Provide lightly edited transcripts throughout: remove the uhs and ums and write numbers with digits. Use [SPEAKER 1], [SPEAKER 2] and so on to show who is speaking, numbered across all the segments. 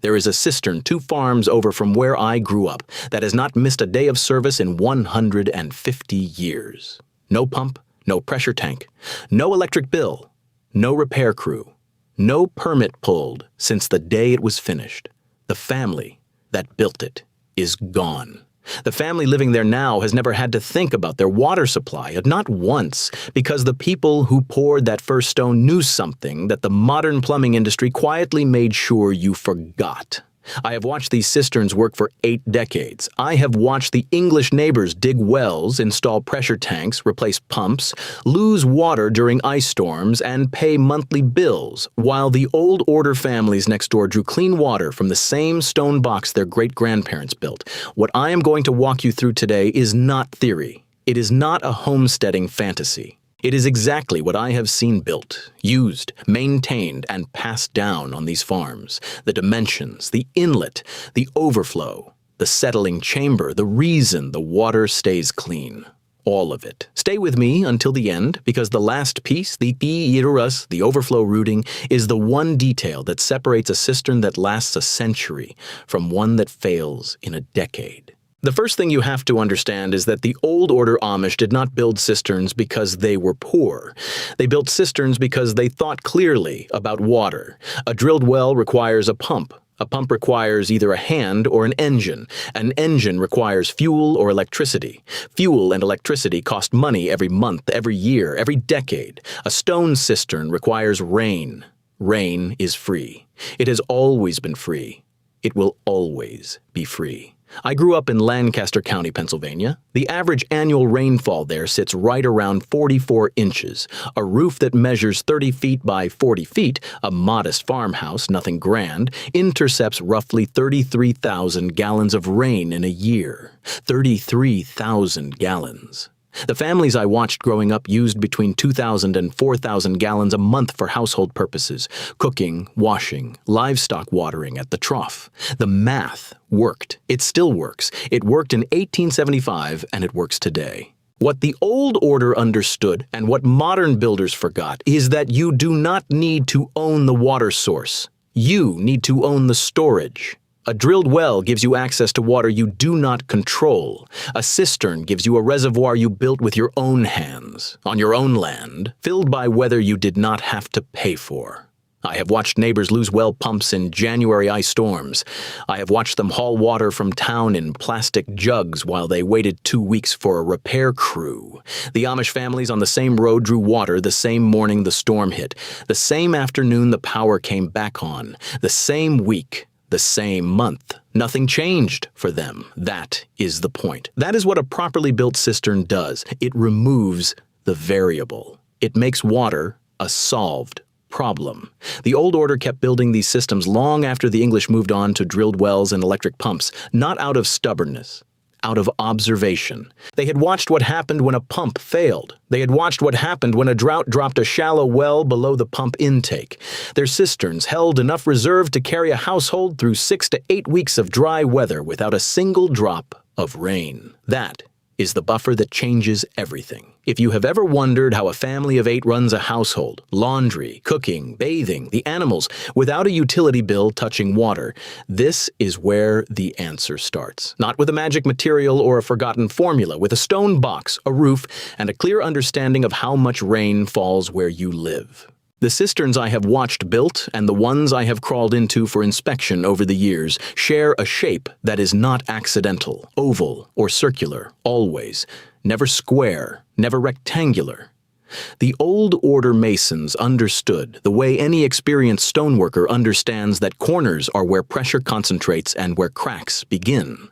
[SPEAKER 1] There is a cistern 2 farms over from where I grew up that has not missed a day of service in 150 years. No pump, no pressure tank, no electric bill, no repair crew, no permit pulled since the day it was finished. The family that built it is gone. The family living there now has never had to think about their water supply, not once, because the people who poured that first stone knew something that the modern plumbing industry quietly made sure you forgot. I have watched these cisterns work for 8 decades. I have watched the English neighbors dig wells, install pressure tanks, replace pumps, lose water during ice storms, and pay monthly bills, while the Old Order families next door drew clean water from the same stone box their great-grandparents built. What I am going to walk you through today is not theory. It is not a homesteading fantasy. It is exactly what I have seen built, used, maintained, and passed down on these farms. The dimensions, the inlet, the overflow, the settling chamber, the reason the water stays clean. All of it. Stay with me until the end, because the last piece, the iirus, the overflow routing, is the one detail that separates a cistern that lasts a century from one that fails in a decade. The first thing you have to understand is that the Old Order Amish did not build cisterns because they were poor. They built cisterns because they thought clearly about water. A drilled well requires a pump. A pump requires either a hand or an engine. An engine requires fuel or electricity. Fuel and electricity cost money every month, every year, every decade. A stone cistern requires rain. Rain is free. It has always been free. It will always be free. I grew up in Lancaster County, Pennsylvania. The average annual rainfall there sits right around 44 inches. A roof that measures 30 feet by 40 feet, a modest farmhouse, nothing grand, intercepts roughly 33,000 gallons of rain in a year. 33,000 gallons. The families I watched growing up used between 2,000 and 4,000 gallons a month for household purposes, cooking, washing, livestock watering at the trough. The math worked. It still works. It worked in 1875, and it works today. What the Old Order understood, and what modern builders forgot, is that you do not need to own the water source. You need to own the storage. A drilled well gives you access to water you do not control. A cistern gives you a reservoir you built with your own hands, on your own land, filled by weather you did not have to pay for. I have watched neighbors lose well pumps in January ice storms. I have watched them haul water from town in plastic jugs while they waited 2 weeks for a repair crew. The Amish families on the same road drew water the same morning the storm hit. The same afternoon the power came back on. The same week. The same month. Nothing changed for them. That is the point. That is what a properly built cistern does. It removes the variable. It makes water a solved problem. The Old Order kept building these systems long after the English moved on to drilled wells and electric pumps, not out of stubbornness, out of observation. They had watched what happened when a pump failed. They had watched what happened when a drought dropped a shallow well below the pump intake. Their cisterns held enough reserve to carry a household through 6 to 8 weeks of dry weather without a single drop of rain. That is the buffer that changes everything. If you have ever wondered how a family of 8 runs a household, laundry, cooking, bathing, the animals, without a utility bill touching water, this is where the answer starts. Not with a magic material or a forgotten formula, with a stone box, a roof, and a clear understanding of how much rain falls where you live. The cisterns I have watched built and the ones I have crawled into for inspection over the years share a shape that is not accidental, oval or circular, always, never square, never rectangular. The Old Order masons understood, the way any experienced stoneworker understands, that corners are where pressure concentrates and where cracks begin.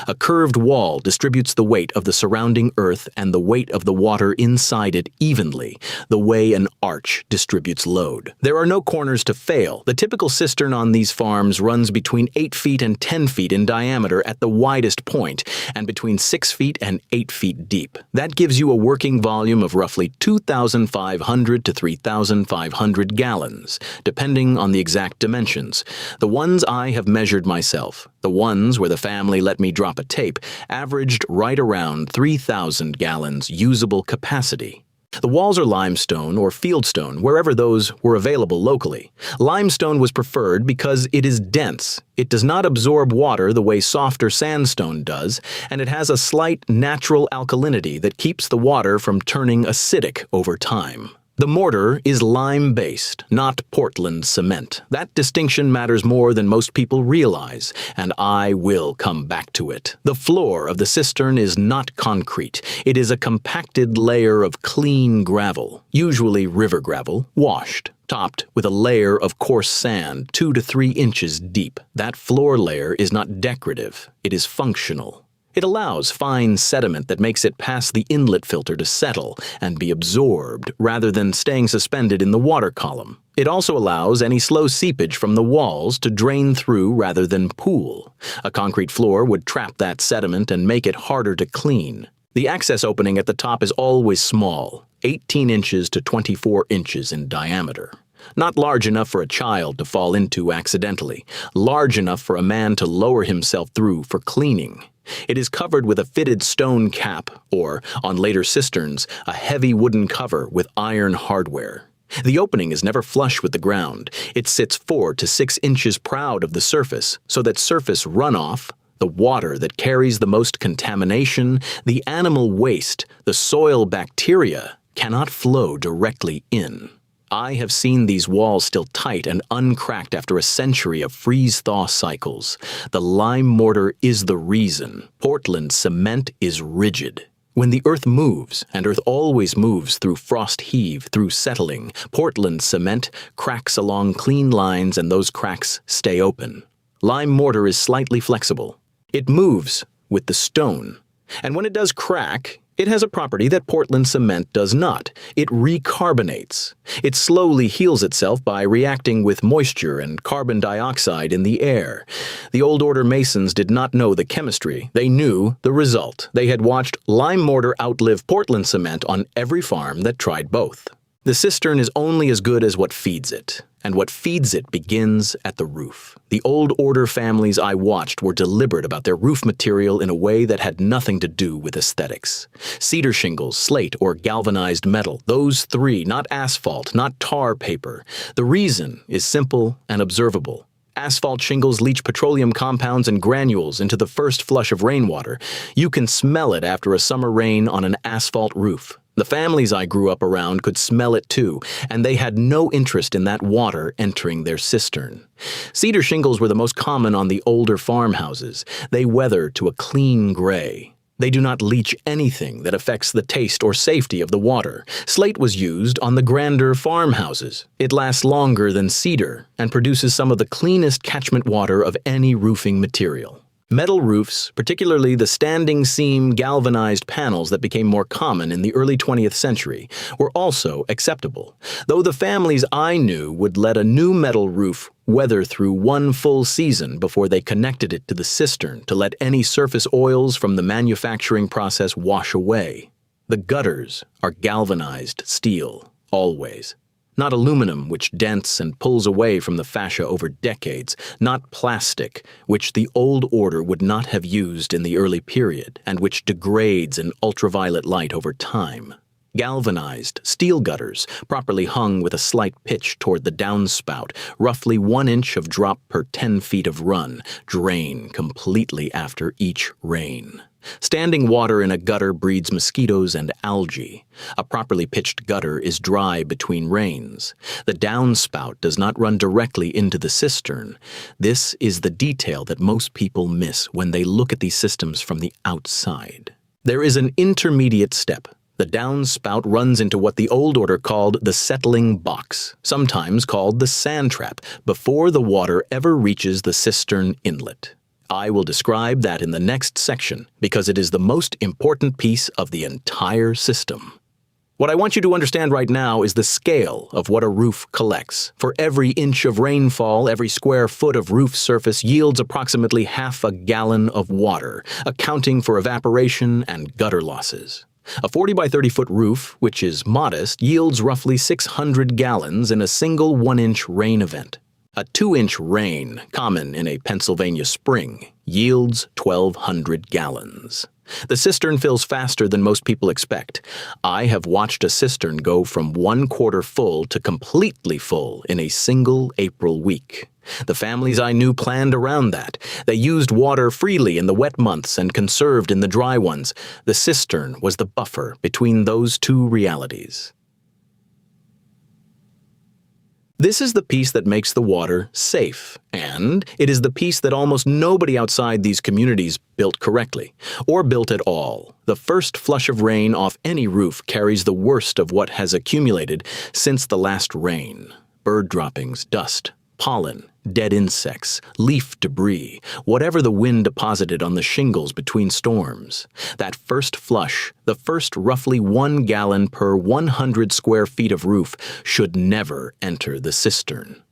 [SPEAKER 1] A curved wall distributes the weight of the surrounding earth and the weight of the water inside it evenly, the way an arch distributes load. There are no corners to fail. The typical cistern on these farms runs between 8 feet and 10 feet in diameter at the widest point, and between 6 feet and 8 feet deep. That gives you a working volume of roughly 2,500 to 3,500 gallons, depending on the exact dimensions. The ones I have measured myself, the ones where the family let me drop a tape, averaged right around 3,000 gallons usable capacity. The walls are limestone or fieldstone, wherever those were available locally. Limestone was preferred because it is dense. It does not absorb water the way softer sandstone does, and it has a slight natural alkalinity that keeps the water from turning acidic over time. The mortar is lime-based, not Portland cement. That distinction matters more than most people realize, and I will come back to it. The floor of the cistern is not concrete. It is a compacted layer of clean gravel, usually river gravel, washed, topped with a layer of coarse sand 2 to 3 inches deep. That floor layer is not decorative. It is functional. It allows fine sediment that makes it pass the inlet filter to settle and be absorbed rather than staying suspended in the water column. It also allows any slow seepage from the walls to drain through rather than pool. A concrete floor would trap that sediment and make it harder to clean. The access opening at the top is always small, 18 inches to 24 inches in diameter. Not large enough for a child to fall into accidentally, large enough for a man to lower himself through for cleaning. It is covered with a fitted stone cap, or, on later cisterns, a heavy wooden cover with iron hardware. The opening is never flush with the ground. It sits 4 to 6 inches proud of the surface, so that surface runoff, the water that carries the most contamination, the animal waste, the soil bacteria, cannot flow directly in. I have seen these walls still tight and uncracked after a century of freeze-thaw cycles. The lime mortar is the reason. Portland cement is rigid. When the earth moves, and earth always moves through frost heave, through settling, Portland cement cracks along clean lines and those cracks stay open. Lime mortar is slightly flexible. It moves with the stone. And when it does crack, it has a property that Portland cement does not. It recarbonates. It slowly heals itself by reacting with moisture and carbon dioxide in the air. The Old Order Masons did not know the chemistry. They knew the result. They had watched lime mortar outlive Portland cement on every farm that tried both. The cistern is only as good as what feeds it, and what feeds it begins at the roof. The Old Order families I watched were deliberate about their roof material in a way that had nothing to do with aesthetics. Cedar shingles, slate, or galvanized metal, those three, not asphalt, not tar paper. The reason is simple and observable. Asphalt shingles leach petroleum compounds and granules into the first flush of rainwater. You can smell it after a summer rain on an asphalt roof. The families I grew up around could smell it too, and they had no interest in that water entering their cistern. Cedar shingles were the most common on the older farmhouses. They weather to a clean gray. They do not leach anything that affects the taste or safety of the water. Slate was used on the grander farmhouses. It lasts longer than cedar and produces some of the cleanest catchment water of any roofing material. Metal roofs, particularly the standing seam galvanized panels that became more common in the early 20th century, were also acceptable, though the families I knew would let a new metal roof weather through one full season before they connected it to the cistern to let any surface oils from the manufacturing process wash away. The gutters are galvanized steel, always. Not aluminum, which dents and pulls away from the fascia over decades, not plastic, which the Old Order would not have used in the early period, and which degrades in ultraviolet light over time. Galvanized steel gutters, properly hung with a slight pitch toward the downspout, roughly 1 inch of drop per 10 feet of run, drain completely after each rain. Standing water in a gutter breeds mosquitoes and algae. A properly pitched gutter is dry between rains. The downspout does not run directly into the cistern. This is the detail that most people miss when they look at these systems from the outside. There is an intermediate step. The downspout runs into what the Old Order called the settling box, sometimes called the sand trap, before the water ever reaches the cistern inlet. I will describe that in the next section because it is the most important piece of the entire system. What I want you to understand right now is the scale of what a roof collects. For every inch of rainfall, every square foot of roof surface yields approximately half a gallon of water, accounting for evaporation and gutter losses. A 40 by 30 foot roof, which is modest, yields roughly 600 gallons in a single 1-inch rain event. A 2-inch rain, common in a Pennsylvania spring, yields 1,200 gallons. The cistern fills faster than most people expect. I have watched a cistern go from 1/4 full to completely full in a single April week. The families I knew planned around that. They used water freely in the wet months and conserved in the dry ones. The cistern was the buffer between those two realities. This is the piece that makes the water safe, and it is the piece that almost nobody outside these communities built correctly, or built at all. The first flush of rain off any roof carries the worst of what has accumulated since the last rain. Bird droppings, dust, pollen, dead insects, leaf debris, whatever the wind deposited on the shingles between storms. That first flush, the first roughly 1 gallon per 100 square feet of roof, should never enter the cistern.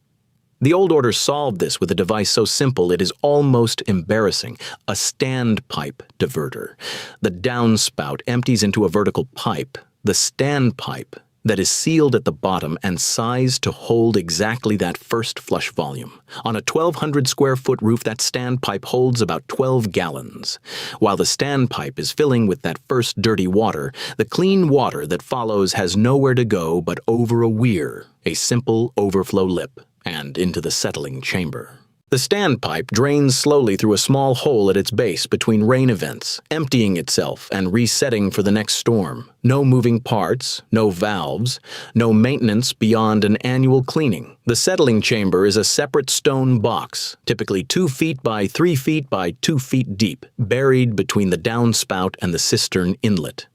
[SPEAKER 1] The Old Order solved this with a device so simple it is almost embarrassing: a standpipe diverter. The downspout empties into a vertical pipe. The standpipe that is sealed at the bottom and sized to hold exactly that first flush volume. On a 1,200 square foot roof, that standpipe holds about 12 gallons. While the standpipe is filling with that first dirty water, the clean water that follows has nowhere to go but over a weir, a simple overflow lip, and into the settling chamber. The standpipe drains slowly through a small hole at its base between rain events, emptying itself and resetting for the next storm. No moving parts, no valves, no maintenance beyond an annual cleaning. The settling chamber is a separate stone box, typically 2 feet by 3 feet by 2 feet deep, buried between the downspout and the cistern inlet.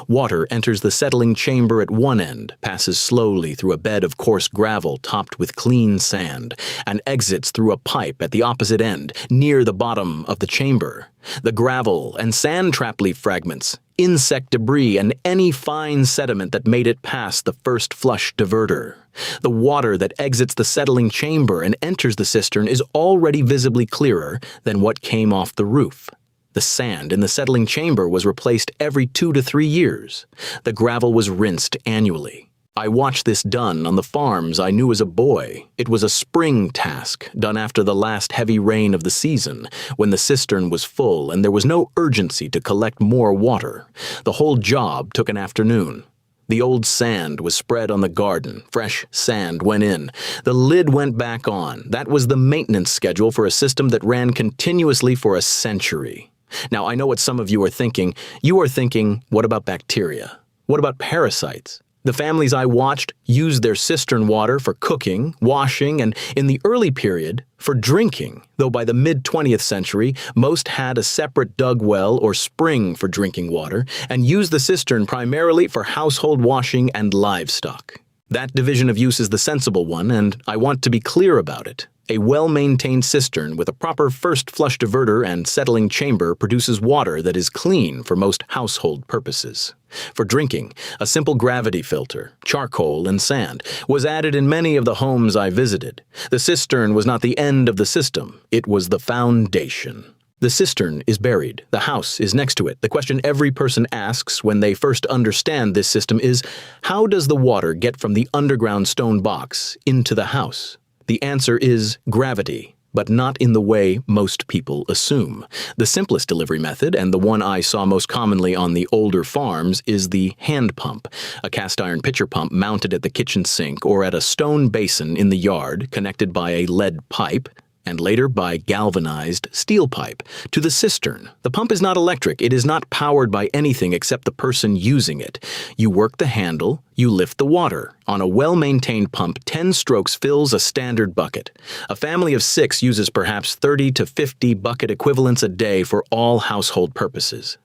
[SPEAKER 1] Water enters the settling chamber at one end, passes slowly through a bed of coarse gravel topped with clean sand, and exits through a pipe at the opposite end, near the bottom of the chamber. The gravel and sand trap leaf fragments, insect debris, and any fine sediment that made it past the first flush diverter. The water that exits the settling chamber and enters the cistern is already visibly clearer than what came off the roof. The sand in the settling chamber was replaced every 2 to 3 years. The gravel was rinsed annually. I watched this done on the farms I knew as a boy. It was a spring task, done after the last heavy rain of the season, when the cistern was full and there was no urgency to collect more water. The whole job took an afternoon. The old sand was spread on the garden. Fresh sand went in. The lid went back on. That was the maintenance schedule for a system that ran continuously for a century. Now, I know what some of you are thinking. You are thinking, what about bacteria? What about parasites? The families I watched used their cistern water for cooking, washing, and in the early period, for drinking, though by the mid-20th century, most had a separate dug well or spring for drinking water, and used the cistern primarily for household washing and livestock. That division of use is the sensible one, and I want to be clear about it. A well-maintained cistern with a proper first flush diverter and settling chamber produces water that is clean for most household purposes. For drinking, a simple gravity filter, charcoal and sand, was added in many of the homes I visited. The cistern was not the end of the system, it was the foundation. The cistern is buried, the house is next to it. The question every person asks when they first understand this system is, how does the water get from the underground stone box into the house? The answer is gravity, but not in the way most people assume. The simplest delivery method, and the one I saw most commonly on the older farms, is the hand pump, a cast iron pitcher pump mounted at the kitchen sink or at a stone basin in the yard, connected by a lead pipe, and later by galvanized steel pipe, to the cistern. The pump is not electric. It is not powered by anything except the person using it. You work the handle, you lift the water. On a well-maintained pump, 10 strokes fills a standard bucket. A family of 6 uses perhaps 30 to 50 bucket equivalents a day for all household purposes.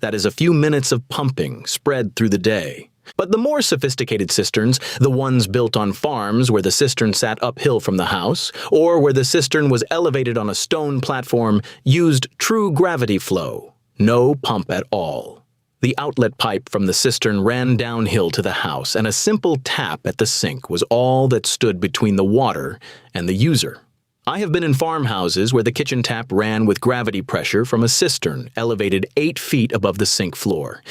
[SPEAKER 1] That is a few minutes of pumping spread through the day. But the more sophisticated cisterns, the ones built on farms where the cistern sat uphill from the house, or where the cistern was elevated on a stone platform, used true gravity flow. No pump at all. The outlet pipe from the cistern ran downhill to the house, and a simple tap at the sink was all that stood between the water and the user. I have been in farmhouses where the kitchen tap ran with gravity pressure from a cistern elevated 8 feet above the sink floor.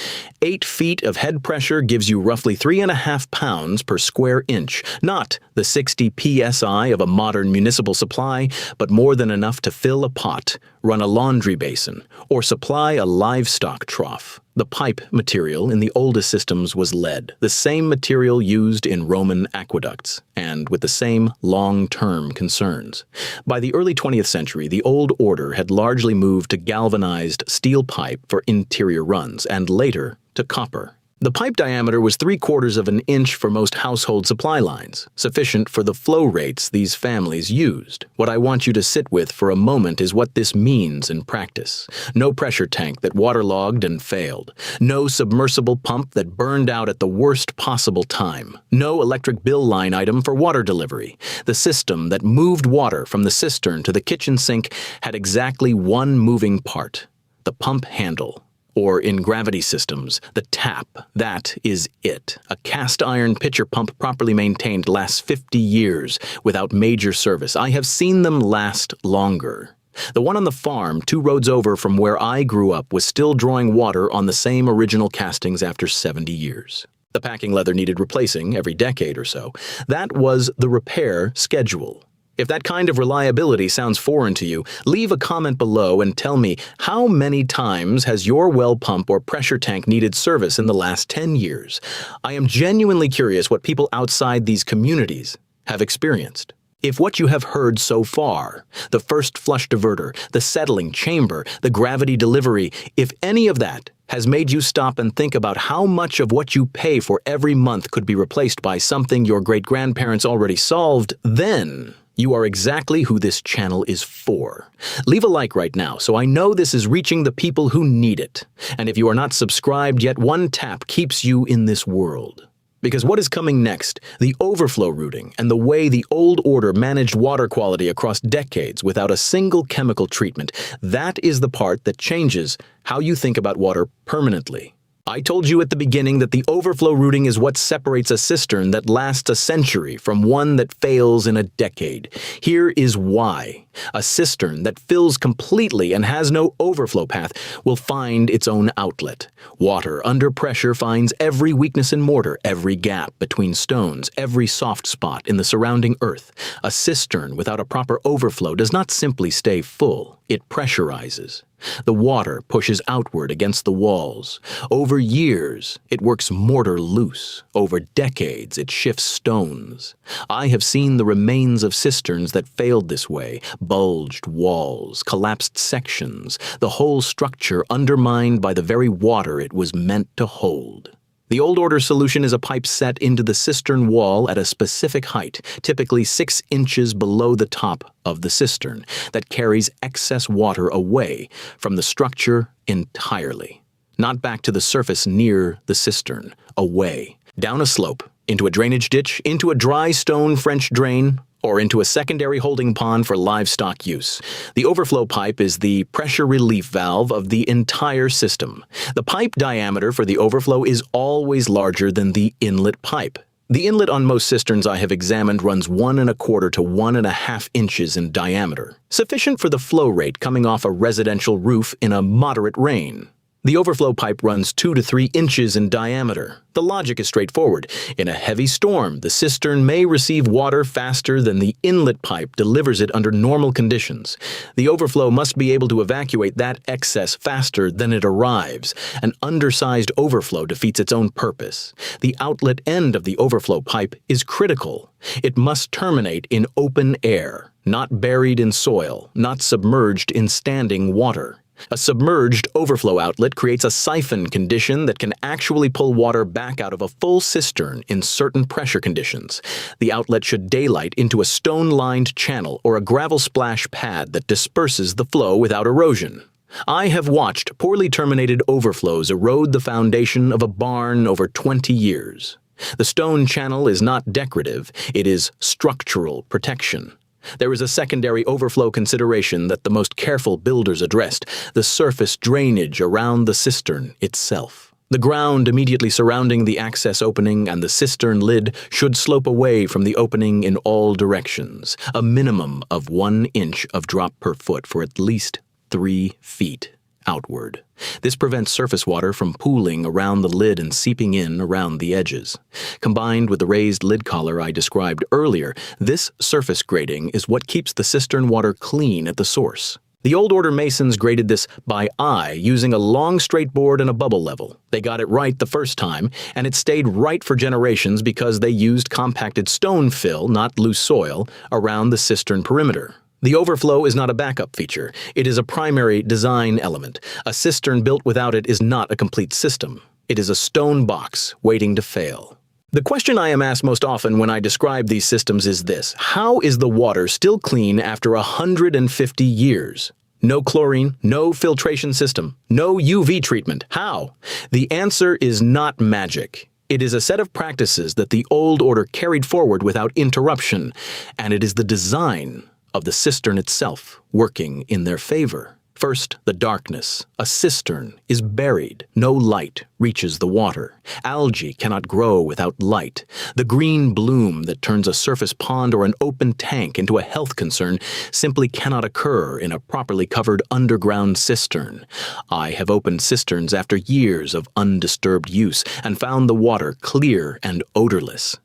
[SPEAKER 1] 8 feet of head pressure gives you roughly 3.5 pounds per square inch, not the 60 psi of a modern municipal supply, but more than enough to fill a pot, run a laundry basin, or supply a livestock trough. The pipe material in the oldest systems was lead, the same material used in Roman aqueducts, and with the same long-term concerns. By the early 20th century, the Old Order had largely moved to galvanized steel pipe for interior runs, and later to copper. The pipe diameter was 3/4 of an inch for most household supply lines, sufficient for the flow rates these families used. What I want you to sit with for a moment is what this means in practice. No pressure tank that waterlogged and failed. No submersible pump that burned out at the worst possible time. No electric bill line item for water delivery. The system that moved water from the cistern to the kitchen sink had exactly one moving part: the pump handle. Or in gravity systems, the tap. That is it. A cast iron pitcher pump properly maintained lasts 50 years without major service. I have seen them last longer. The one on the farm 2 roads over from where I grew up was still drawing water on the same original castings after 70 years. The packing leather needed replacing every decade or so. That was the repair schedule. If that kind of reliability sounds foreign to you, leave a comment below and tell me, how many times has your well pump or pressure tank needed service in the last 10 years? I am genuinely curious what people outside these communities have experienced. If what you have heard so far, the first flush diverter, the settling chamber, the gravity delivery, if any of that has made you stop and think about how much of what you pay for every month could be replaced by something your great-grandparents already solved, then you are exactly who this channel is for. Leave a like right now so I know this is reaching the people who need it. And if you are not subscribed yet, one tap keeps you in this world. Because what is coming next, the overflow routing and the way the Old Order managed water quality across decades without a single chemical treatment, that is the part that changes how you think about water permanently. I told you at the beginning that the overflow routing is what separates a cistern that lasts a century from one that fails in a decade. Here is why. A cistern that fills completely and has no overflow path will find its own outlet. Water under pressure finds every weakness in mortar, every gap between stones, every soft spot in the surrounding earth. A cistern without a proper overflow does not simply stay full, it pressurizes. The water pushes outward against the walls. Over years, it works mortar loose. Over decades, it shifts stones. I have seen the remains of cisterns that failed this way: bulged walls, collapsed sections, the whole structure undermined by the very water it was meant to hold. The Old Order solution is a pipe set into the cistern wall at a specific height, typically 6 inches below the top of the cistern, that carries excess water away from the structure entirely. Not back to the surface near the cistern, away, down a slope, into a drainage ditch, into a dry stone French drain, or into a secondary holding pond for livestock use. The overflow pipe is the pressure relief valve of the entire system. The pipe diameter for the overflow is always larger than the inlet pipe. The inlet on most cisterns I have examined runs 1¼ to 1½ inches in diameter, sufficient for the flow rate coming off a residential roof in a moderate rain. The overflow pipe runs 2 to 3 inches in diameter. The logic is straightforward. In a heavy storm, the cistern may receive water faster than the inlet pipe delivers it under normal conditions. The overflow must be able to evacuate that excess faster than it arrives. An undersized overflow defeats its own purpose. The outlet end of the overflow pipe is critical. It must terminate in open air, not buried in soil, not submerged in standing water. A submerged overflow outlet creates a siphon condition that can actually pull water back out of a full cistern in certain pressure conditions. The outlet should daylight into a stone-lined channel or a gravel splash pad that disperses the flow without erosion. I have watched poorly terminated overflows erode the foundation of a barn over 20 years. The stone channel is not decorative, it is structural protection. There is a secondary overflow consideration that the most careful builders addressed: the surface drainage around the cistern itself. The ground immediately surrounding the access opening and the cistern lid should slope away from the opening in all directions, a minimum of 1 inch of drop per foot for at least 3 feet outward. This prevents surface water from pooling around the lid and seeping in around the edges. Combined with the raised lid collar I described earlier, this surface grading is what keeps the cistern water clean at the source. The Old Order Masons graded this by eye using a long straight board and a bubble level. They got it right the first time, and it stayed right for generations because they used compacted stone fill, not loose soil, around the cistern perimeter. The overflow is not a backup feature. It is a primary design element. A cistern built without it is not a complete system. It is a stone box waiting to fail. The question I am asked most often when I describe these systems is this: how is the water still clean after 150 years? No chlorine, no filtration system, no UV treatment. How? The answer is not magic. It is a set of practices that the Old Order carried forward without interruption, and it is the design of the cistern itself working in their favor. First, the darkness. A cistern is buried. No light reaches the water. Algae cannot grow without light. The green bloom that turns a surface pond or an open tank into a health concern simply cannot occur in a properly covered underground cistern. I have opened cisterns after years of undisturbed use and found the water clear and odorless.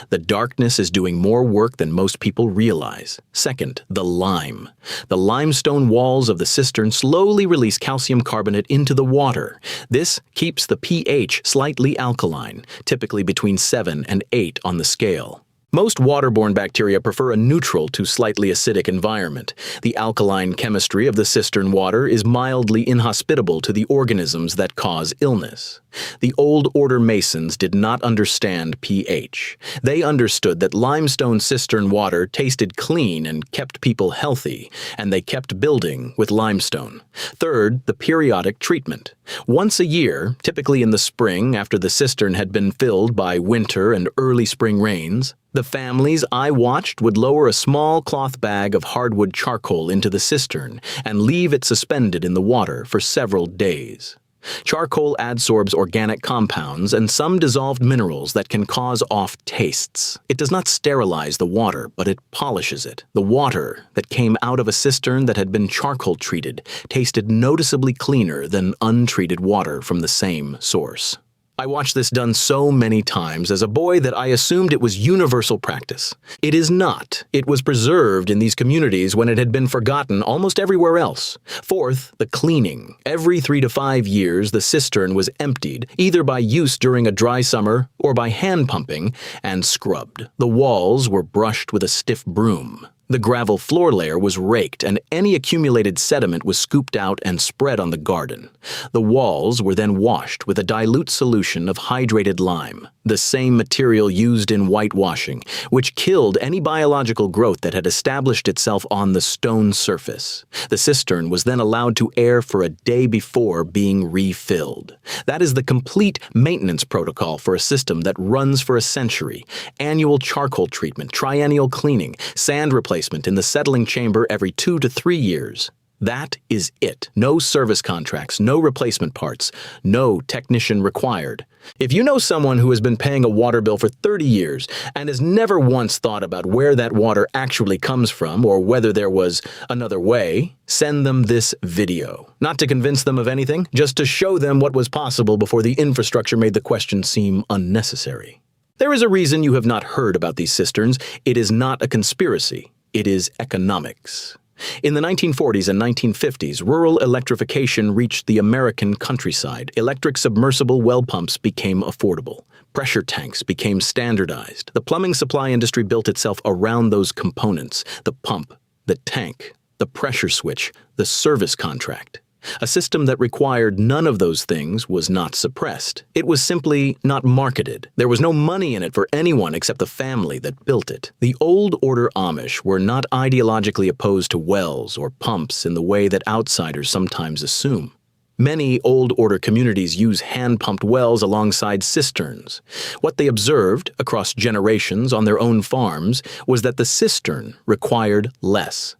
[SPEAKER 1] The darkness is doing more work than most people realize. Second, the lime. The limestone walls of the cistern slowly release calcium carbonate into the water. This keeps the pH slightly alkaline, typically between 7 and 8 on the scale. Most waterborne bacteria prefer a neutral to slightly acidic environment. The alkaline chemistry of the cistern water is mildly inhospitable to the organisms that cause illness. The Old Order Masons did not understand pH. They understood that limestone cistern water tasted clean and kept people healthy, and they kept building with limestone. Third, the periodic treatment. Once a year, typically in the spring after the cistern had been filled by winter and early spring rains, the families I watched would lower a small cloth bag of hardwood charcoal into the cistern and leave it suspended in the water for several days. Charcoal adsorbs organic compounds and some dissolved minerals that can cause off tastes. It does not sterilize the water, but it polishes it. The water that came out of a cistern that had been charcoal treated tasted noticeably cleaner than untreated water from the same source. I watched this done so many times as a boy that I assumed it was universal practice. It is not. It was preserved in these communities when it had been forgotten almost everywhere else. Fourth, the cleaning. Every 3 to 5 years, the cistern was emptied, either by use during a dry summer or by hand pumping, and scrubbed. The walls were brushed with a stiff broom. The gravel floor layer was raked, and any accumulated sediment was scooped out and spread on the garden. The walls were then washed with a dilute solution of hydrated lime, the same material used in whitewashing, which killed any biological growth that had established itself on the stone surface. The cistern was then allowed to air for a day before being refilled. That is the complete maintenance protocol for a system that runs for a century. Annual charcoal treatment, triennial cleaning, sand replacement in the settling chamber every 2 to 3 years. That is it. No service contracts, no replacement parts, no technician required. If you know someone who has been paying a water bill for 30 years and has never once thought about where that water actually comes from or whether there was another way, send them this video. Not to convince them of anything, just to show them what was possible before the infrastructure made the question seem unnecessary. There is a reason you have not heard about these cisterns. It is not a conspiracy. It is economics. In the 1940s and 1950s, rural electrification reached the American countryside. Electric submersible well pumps became affordable. Pressure tanks became standardized. The plumbing supply industry built itself around those components: the pump, the tank, the pressure switch, the service contract. A system that required none of those things was not suppressed. It was simply not marketed. There was no money in it for anyone except the family that built it. The Old Order Amish were not ideologically opposed to wells or pumps in the way that outsiders sometimes assume. Many Old Order communities use hand-pumped wells alongside cisterns. What they observed across generations on their own farms was that the cistern required less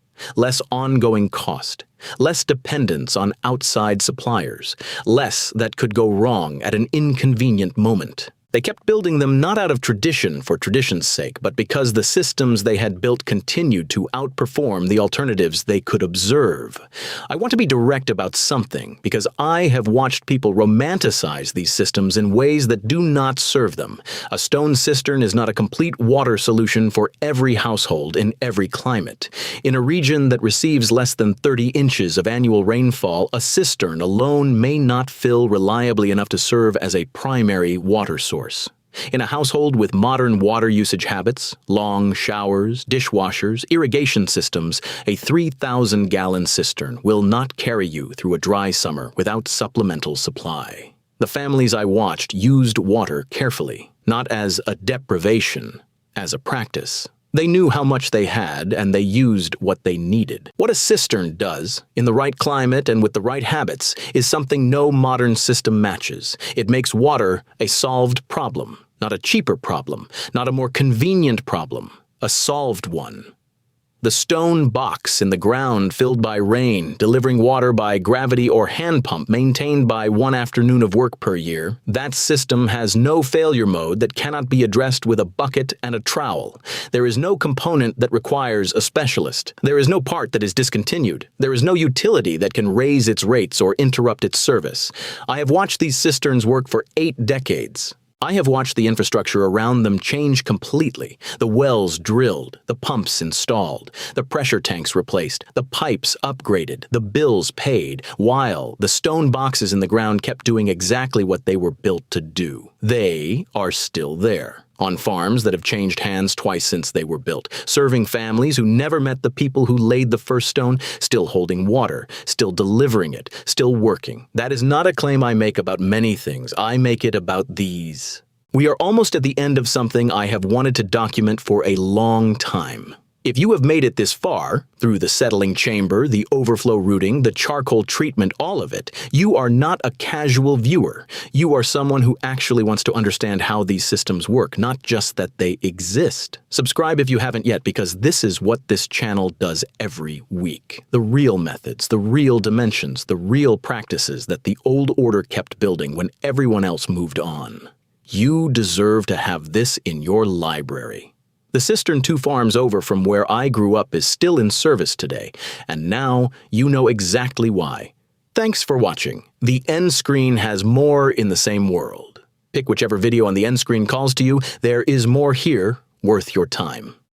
[SPEAKER 1] ongoing cost. less dependence on outside suppliers, less that could go wrong at an inconvenient moment. They kept building them not out of tradition for tradition's sake, but because the systems they had built continued to outperform the alternatives they could observe. I want to be direct about something, because I have watched people romanticize these systems in ways that do not serve them. A stone cistern is not a complete water solution for every household in every climate. In a region that receives less than 30 inches of annual rainfall, a cistern alone may not fill reliably enough to serve as a primary water source. In a household with modern water usage habits, long showers, dishwashers, irrigation systems, a 3,000-gallon cistern will not carry you through a dry summer without supplemental supply. The families I watched used water carefully, not as a deprivation, as a practice. They knew how much they had, and they used what they needed. What a cistern does, in the right climate and with the right habits, is something no modern system matches. It makes water a solved problem, not a cheaper problem, not a more convenient problem, a solved one. The stone box in the ground filled by rain, delivering water by gravity or hand pump maintained by one afternoon of work per year, that system has no failure mode that cannot be addressed with a bucket and a trowel. There is no component that requires a specialist. There is no part that is discontinued. There is no utility that can raise its rates or interrupt its service. I have watched these cisterns work for 8 decades. I have watched the infrastructure around them change completely. The wells drilled, the pumps installed, the pressure tanks replaced, the pipes upgraded, the bills paid, while the stone boxes in the ground kept doing exactly what they were built to do. They are still there, on farms that have changed hands twice since they were built, serving families who never met the people who laid the first stone, still holding water, still delivering it, still working. That is not a claim I make about many things. I make it about these. We are almost at the end of something I have wanted to document for a long time. If you have made it this far, through the settling chamber, the overflow routing, the charcoal treatment, all of it, you are not a casual viewer. You are someone who actually wants to understand how these systems work, not just that they exist. Subscribe if you haven't yet, because this is what this channel does every week. The real methods, the real dimensions, the real practices that the old order kept building when everyone else moved on. You deserve to have this in your library. The cistern 2 farms over from where I grew up is still in service today, and now you know exactly why. Thanks for watching. The end screen has more in the same world. Pick whichever video on the end screen calls to you. There is more here worth your time.